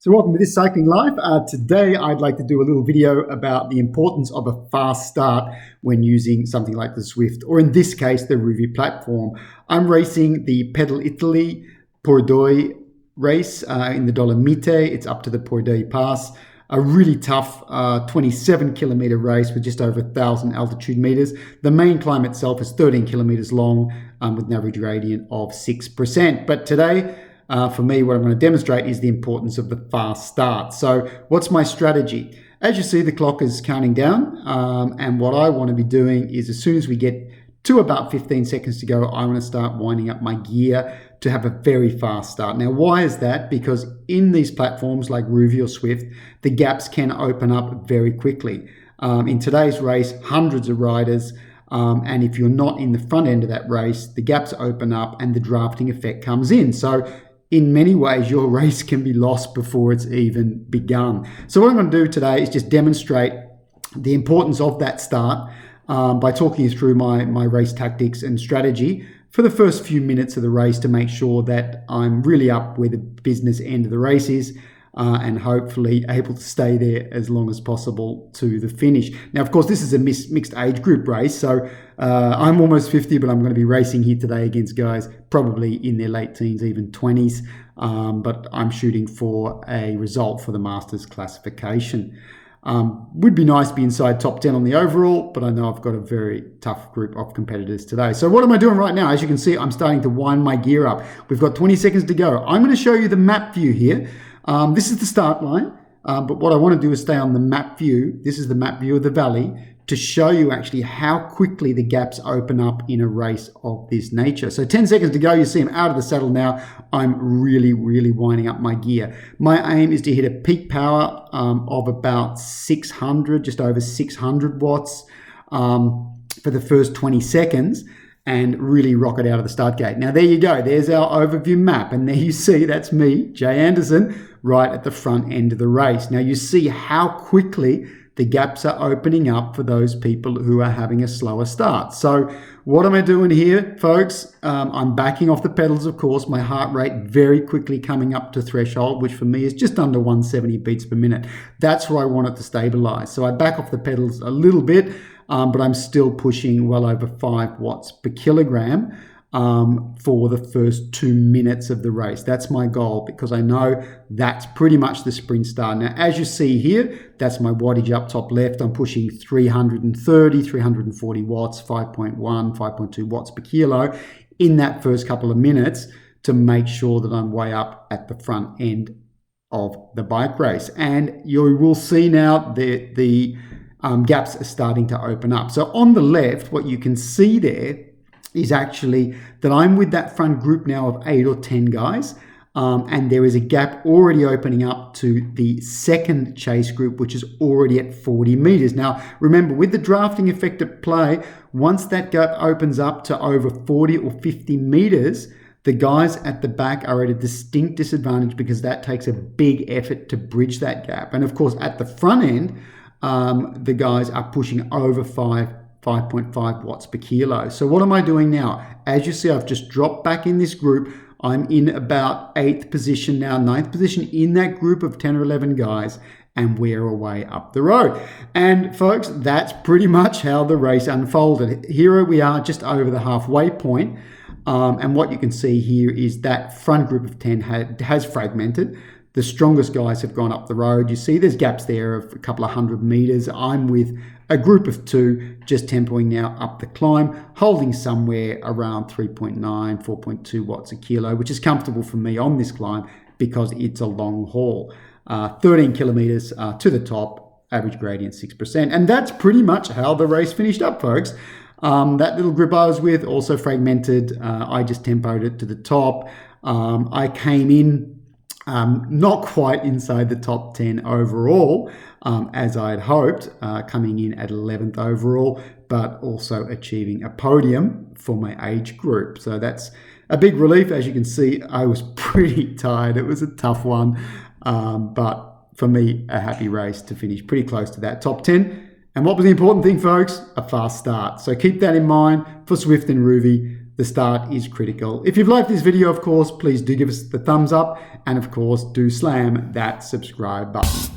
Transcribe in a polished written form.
So welcome to This Cycling Life. Today I'd like to do a little video about the importance of a fast start when using something like the Zwift, or in this case, the Rouvy platform. I'm racing the Pedal Italy Pordoi race in the Dolomite. It's up to the Pordoi Pass. A really tough 27 kilometer race with just over 1,000 altitude meters. The main climb itself is 13 kilometers long with an average gradient of 6%. But today, for me, what I'm going to demonstrate is the importance of the fast start. So what's my strategy? As you see, the clock is counting down. And what I want to be doing is as soon as we get to about 15 seconds to go, I want to start winding up my gear to have a very fast start. Now, why is that? Because in these platforms like Rouvy or Zwift, the gaps can open up very quickly. In today's race, hundreds of riders, and if you're not in the front end of that race, the gaps open up and the drafting effect comes in. So in many ways, your race can be lost before it's even begun. So what I'm going to do today is just demonstrate the importance of that start by talking you through my race tactics and strategy for the first few minutes of the race to make sure that I'm really up where the business end of the race is and hopefully able to stay there as long as possible to the finish. Now, of course, this is a mixed age group race, so I'm almost 50, but I'm going to be racing here today against guys probably in their late teens, even 20s, but I'm shooting for a result for the Masters classification. Would be nice to be inside top 10 on the overall, but I know I've got a very tough group of competitors today. So what am I doing right now? As you can see, I'm starting to wind my gear up. We've got 20 seconds to go. I'm going to show you the map view here. This is the start line, but what I want to do is stay on the map view. This is the map view of the valley to show you actually how quickly the gaps open up in a race of this nature. So 10 seconds to go. You see I'm out of the saddle now. I'm really winding up my gear. My aim is to hit a peak power of about 600, just over 600 watts for the first 20 seconds and really rock it out of the start gate. Now, there you go. There's our overview map. And there you see, that's me, Jay Anderson, right at the front end of the race. Now, you see how quickly the gaps are opening up for those people who are having a slower start. So what am I doing here, folks? I'm backing off the pedals, of course. My heart rate very quickly coming up to threshold, which for me is just under 170 beats per minute. That's where I want it to stabilize. So I back off the pedals a little bit, but I'm still pushing well over 5 watts per kilogram for the first 2 minutes of the race. That's my goal because I know that's pretty much the sprint start. Now, as you see here, that's my wattage up top left. I'm pushing 330, 340 watts, 5.1, 5.2 watts per kilo in that first couple of minutes to make sure that I'm way up at the front end of the bike race. And you will see now that the gaps are starting to open up. So on the left, what you can see there is actually that I'm with that front group now of 8 or 10 guys. And there is a gap already opening up to the second chase group, which is already at 40 meters. Now, remember, with the drafting effect at play, once that gap opens up to over 40 or 50 meters, the guys at the back are at a distinct disadvantage because that takes a big effort to bridge that gap. And of course, at the front end, the guys are pushing over 5.5 watts per kilo. So what am I doing now? As you see, I've just dropped back in this group. I'm in about 8th position now, 9th position in that group of 10 or 11 guys, and we're away up the road. And folks, that's pretty much how the race unfolded. Here we are just over the halfway point. And what you can see here is that front group of 10 has fragmented. The strongest guys have gone up the road. You see there's gaps there of a couple of 100 meters. I'm with a group of 2 just tempoing now up the climb, holding somewhere around 3.9, 4.2 watts a kilo, which is comfortable for me on this climb because it's a long haul. 13 kilometers to the top, average gradient 6%. And that's pretty much how the race finished up, folks. That little group I was with also fragmented. I just tempoed it to the top. I came in not quite inside the top 10 overall, as I had hoped, coming in at 11th overall, but also achieving a podium for my age group. So that's a big relief. As you can see, I was pretty tired. It was a tough one, but for me, a happy race to finish pretty close to that top 10. And what was the important thing, folks? A fast start. So keep that in mind for Zwift and Rouvy. the start is critical. If you've liked this video, of course, please do give us the thumbs up, and of course, do slam that subscribe button.